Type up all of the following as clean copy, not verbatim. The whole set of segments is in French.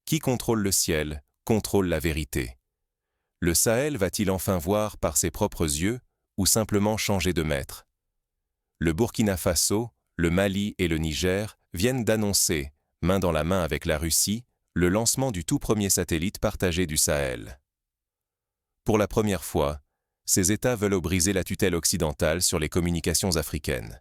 Qui contrôle le ciel, contrôle la vérité. Le Sahel va-t-il enfin voir par ses propres yeux ou simplement changer de maître? Le Burkina Faso, le Mali et le Niger viennent d'annoncer, main dans la main avec la Russie, le lancement du tout premier satellite partagé du Sahel. Pour la première fois, ces États veulent briser la tutelle occidentale sur les communications africaines.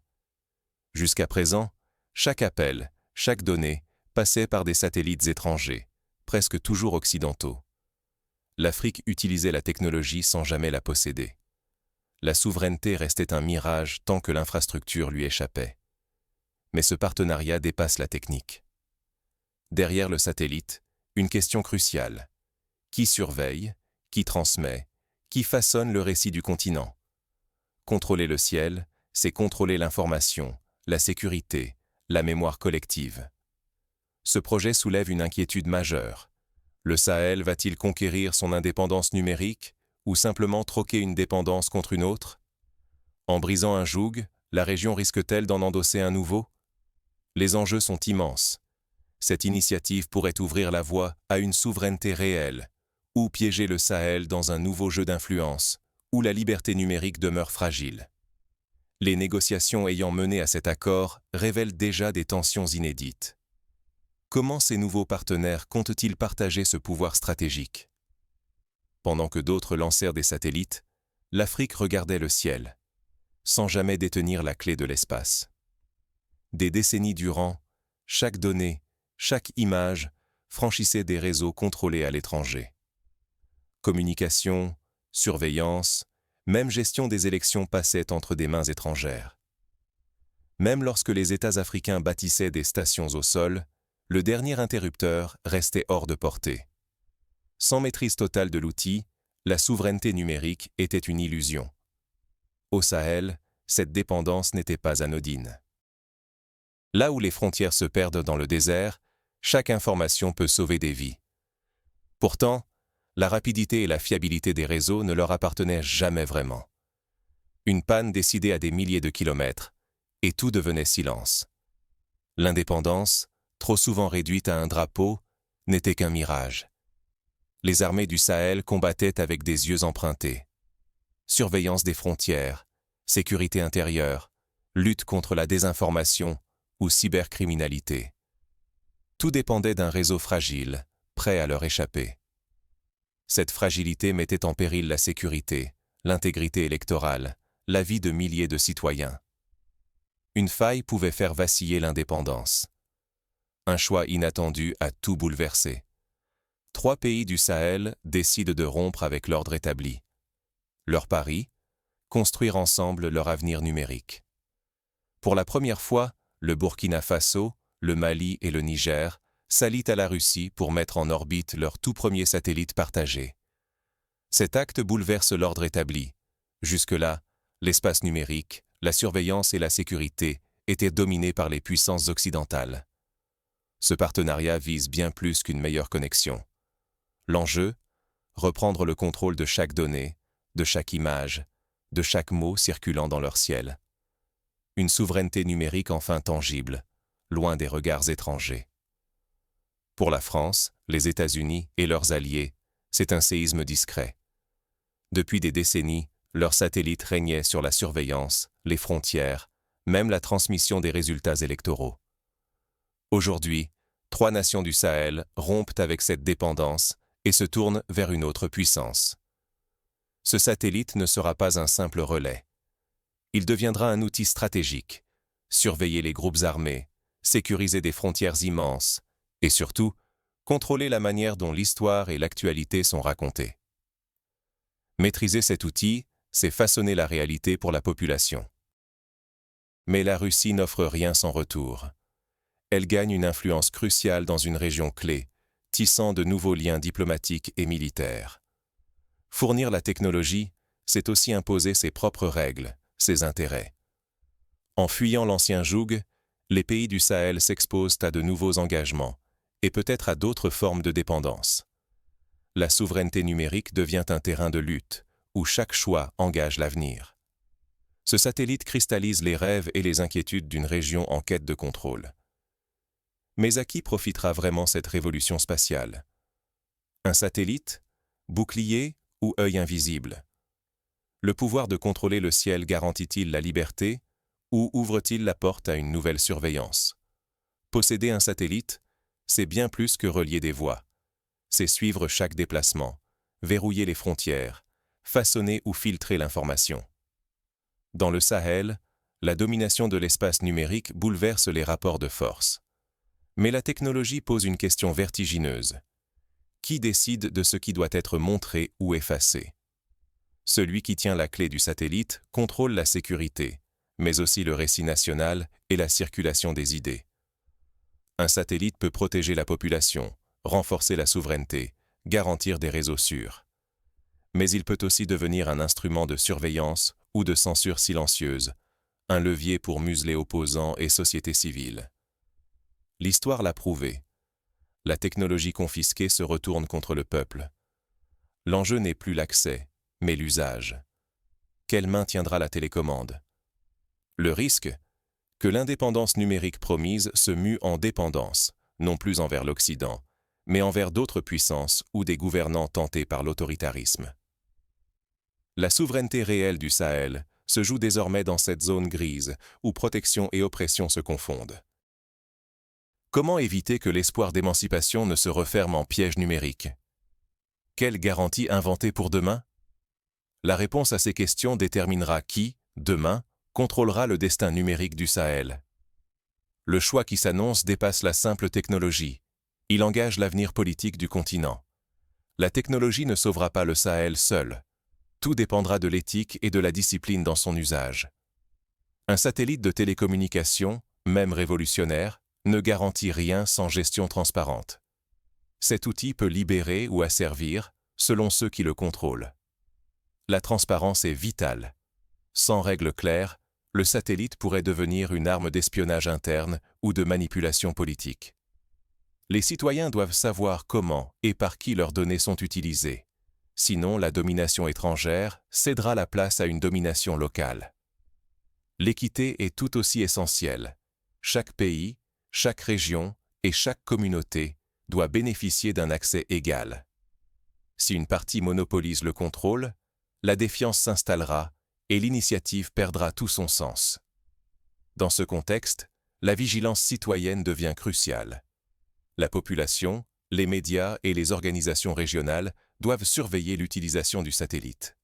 Jusqu'à présent, chaque appel, chaque donnée, passait par des satellites étrangers, presque toujours occidentaux. L'Afrique utilisait la technologie sans jamais la posséder. La souveraineté restait un mirage tant que l'infrastructure lui échappait. Mais ce partenariat dépasse la technique. Derrière le satellite, une question cruciale. Qui surveille, qui transmet, qui façonne le récit du continent? Contrôler le ciel, c'est contrôler l'information, la sécurité, la mémoire collective. Ce projet soulève une inquiétude majeure. Le Sahel va-t-il conquérir son indépendance numérique ou simplement troquer une dépendance contre une autre? En brisant un joug, la région risque-t-elle d'en endosser un nouveau? Les enjeux sont immenses. Cette initiative pourrait ouvrir la voie à une souveraineté réelle, ou piéger le Sahel dans un nouveau jeu d'influence, où la liberté numérique demeure fragile. Les négociations ayant mené à cet accord révèlent déjà des tensions inédites. Comment ces nouveaux partenaires comptent-ils partager ce pouvoir stratégique? Pendant que d'autres lancèrent des satellites, l'Afrique regardait le ciel, sans jamais détenir la clé de l'espace. Des décennies durant, chaque donnée, chaque image franchissait des réseaux contrôlés à l'étranger. Communication, surveillance, même gestion des élections passaient entre des mains étrangères. Même lorsque les États africains bâtissaient des stations au sol, le dernier interrupteur restait hors de portée. Sans maîtrise totale de l'outil, la souveraineté numérique était une illusion. Au Sahel, cette dépendance n'était pas anodine. Là où les frontières se perdent dans le désert, chaque information peut sauver des vies. Pourtant, la rapidité et la fiabilité des réseaux ne leur appartenaient jamais vraiment. Une panne décidée à des milliers de kilomètres, et tout devenait silence. L'indépendance, trop souvent réduite à un drapeau, n'était qu'un mirage. Les armées du Sahel combattaient avec des yeux empruntés. Surveillance des frontières, sécurité intérieure, lutte contre la désinformation ou cybercriminalité. Tout dépendait d'un réseau fragile, prêt à leur échapper. Cette fragilité mettait en péril la sécurité, l'intégrité électorale, la vie de milliers de citoyens. Une faille pouvait faire vaciller l'indépendance. Un choix inattendu a tout bouleversé. 3 pays du Sahel décident de rompre avec l'ordre établi. Leur pari, construire ensemble leur avenir numérique. Pour la première fois, le Burkina Faso, le Mali et le Niger s'allient à la Russie pour mettre en orbite leur tout premier satellite partagé. Cet acte bouleverse l'ordre établi. Jusque-là, l'espace numérique, la surveillance et la sécurité étaient dominés par les puissances occidentales. Ce partenariat vise bien plus qu'une meilleure connexion. L'enjeu, reprendre le contrôle de chaque donnée, de chaque image, de chaque mot circulant dans leur ciel. Une souveraineté numérique enfin tangible, loin des regards étrangers. Pour la France, les États-Unis et leurs alliés, c'est un séisme discret. Depuis des décennies, leurs satellites régnaient sur la surveillance, les frontières, même la transmission des résultats électoraux. Aujourd'hui, 3 nations du Sahel rompent avec cette dépendance et se tournent vers une autre puissance. Ce satellite ne sera pas un simple relais. Il deviendra un outil stratégique, surveiller les groupes armés, sécuriser des frontières immenses, et surtout, contrôler la manière dont l'histoire et l'actualité sont racontées. Maîtriser cet outil, c'est façonner la réalité pour la population. Mais la Russie n'offre rien sans retour. Elle gagne une influence cruciale dans une région clé, tissant de nouveaux liens diplomatiques et militaires. Fournir la technologie, c'est aussi imposer ses propres règles, ses intérêts. En fuyant l'ancien joug, les pays du Sahel s'exposent à de nouveaux engagements, et peut-être à d'autres formes de dépendance. La souveraineté numérique devient un terrain de lutte, où chaque choix engage l'avenir. Ce satellite cristallise les rêves et les inquiétudes d'une région en quête de contrôle. Mais à qui profitera vraiment cette révolution spatiale? Un satellite, bouclier ou œil invisible? Le pouvoir de contrôler le ciel garantit-il la liberté ou ouvre-t-il la porte à une nouvelle surveillance? Posséder un satellite, c'est bien plus que relier des voies. C'est suivre chaque déplacement, verrouiller les frontières, façonner ou filtrer l'information. Dans le Sahel, la domination de l'espace numérique bouleverse les rapports de force. Mais la technologie pose une question vertigineuse. Qui décide de ce qui doit être montré ou effacé? Celui qui tient la clé du satellite contrôle la sécurité, mais aussi le récit national et la circulation des idées. Un satellite peut protéger la population, renforcer la souveraineté, garantir des réseaux sûrs. Mais il peut aussi devenir un instrument de surveillance ou de censure silencieuse, un levier pour museler opposants et sociétés civiles. L'histoire l'a prouvé. La technologie confisquée se retourne contre le peuple. L'enjeu n'est plus l'accès, mais l'usage. Quelle main tiendra la télécommande? Le risque? Que l'indépendance numérique promise se mue en dépendance, non plus envers l'Occident, mais envers d'autres puissances ou des gouvernants tentés par l'autoritarisme. La souveraineté réelle du Sahel se joue désormais dans cette zone grise où protection et oppression se confondent. Comment éviter que l'espoir d'émancipation ne se referme en piège numérique? Quelle garantie inventer pour demain? La réponse à ces questions déterminera qui, demain, contrôlera le destin numérique du Sahel. Le choix qui s'annonce dépasse la simple technologie. Il engage l'avenir politique du continent. La technologie ne sauvera pas le Sahel seul. Tout dépendra de l'éthique et de la discipline dans son usage. Un satellite de télécommunication, même révolutionnaire, ne garantit rien sans gestion transparente. Cet outil peut libérer ou asservir, selon ceux qui le contrôlent. La transparence est vitale. Sans règles claires, le satellite pourrait devenir une arme d'espionnage interne ou de manipulation politique. Les citoyens doivent savoir comment et par qui leurs données sont utilisées. Sinon, la domination étrangère cédera la place à une domination locale. L'équité est tout aussi essentielle. Chaque pays, chaque région et chaque communauté doit bénéficier d'un accès égal. Si une partie monopolise le contrôle, la défiance s'installera et l'initiative perdra tout son sens. Dans ce contexte, la vigilance citoyenne devient cruciale. La population, les médias et les organisations régionales doivent surveiller l'utilisation du satellite.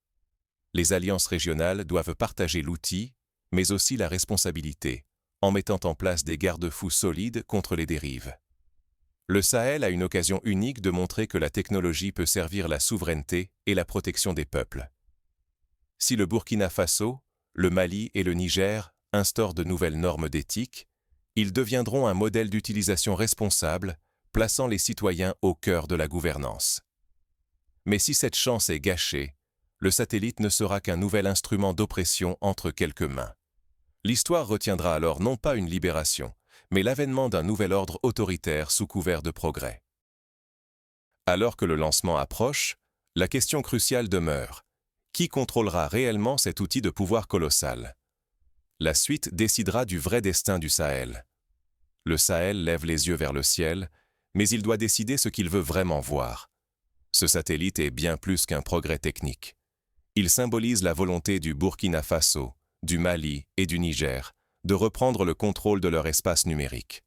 Les alliances régionales doivent partager l'outil, mais aussi la responsabilité, en mettant en place des garde-fous solides contre les dérives. Le Sahel a une occasion unique de montrer que la technologie peut servir la souveraineté et la protection des peuples. Si le Burkina Faso, le Mali et le Niger instaurent de nouvelles normes d'éthique, ils deviendront un modèle d'utilisation responsable, plaçant les citoyens au cœur de la gouvernance. Mais si cette chance est gâchée, le satellite ne sera qu'un nouvel instrument d'oppression entre quelques mains. L'histoire retiendra alors non pas une libération, mais l'avènement d'un nouvel ordre autoritaire sous couvert de progrès. Alors que le lancement approche, la question cruciale demeure. Qui contrôlera réellement cet outil de pouvoir colossal? La suite décidera du vrai destin du Sahel. Le Sahel lève les yeux vers le ciel, mais il doit décider ce qu'il veut vraiment voir. Ce satellite est bien plus qu'un progrès technique. Il symbolise la volonté du Burkina Faso, du Mali et du Niger de reprendre le contrôle de leur espace numérique.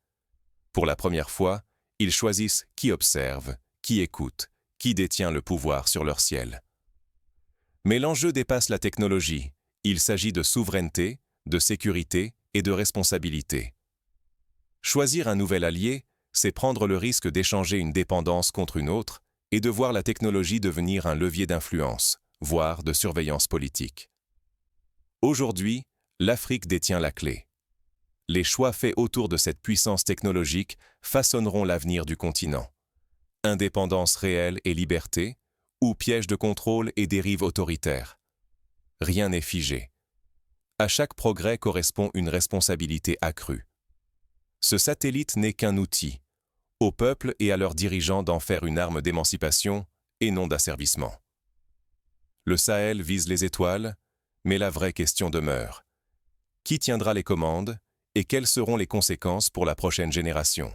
Pour la première fois, ils choisissent qui observe, qui écoute, qui détient le pouvoir sur leur ciel. Mais l'enjeu dépasse la technologie. Il s'agit de souveraineté, de sécurité et de responsabilité. Choisir un nouvel allié, c'est prendre le risque d'échanger une dépendance contre une autre et de voir la technologie devenir un levier d'influence, voire de surveillance politique. Aujourd'hui, l'Afrique détient la clé. Les choix faits autour de cette puissance technologique façonneront l'avenir du continent. Indépendance réelle et liberté, ou piège de contrôle et dérive autoritaire. Rien n'est figé. À chaque progrès correspond une responsabilité accrue. Ce satellite n'est qu'un outil, au peuple et à leurs dirigeants d'en faire une arme d'émancipation et non d'asservissement. Le Sahel vise les étoiles, mais la vraie question demeure. Qui tiendra les commandes et quelles seront les conséquences pour la prochaine génération?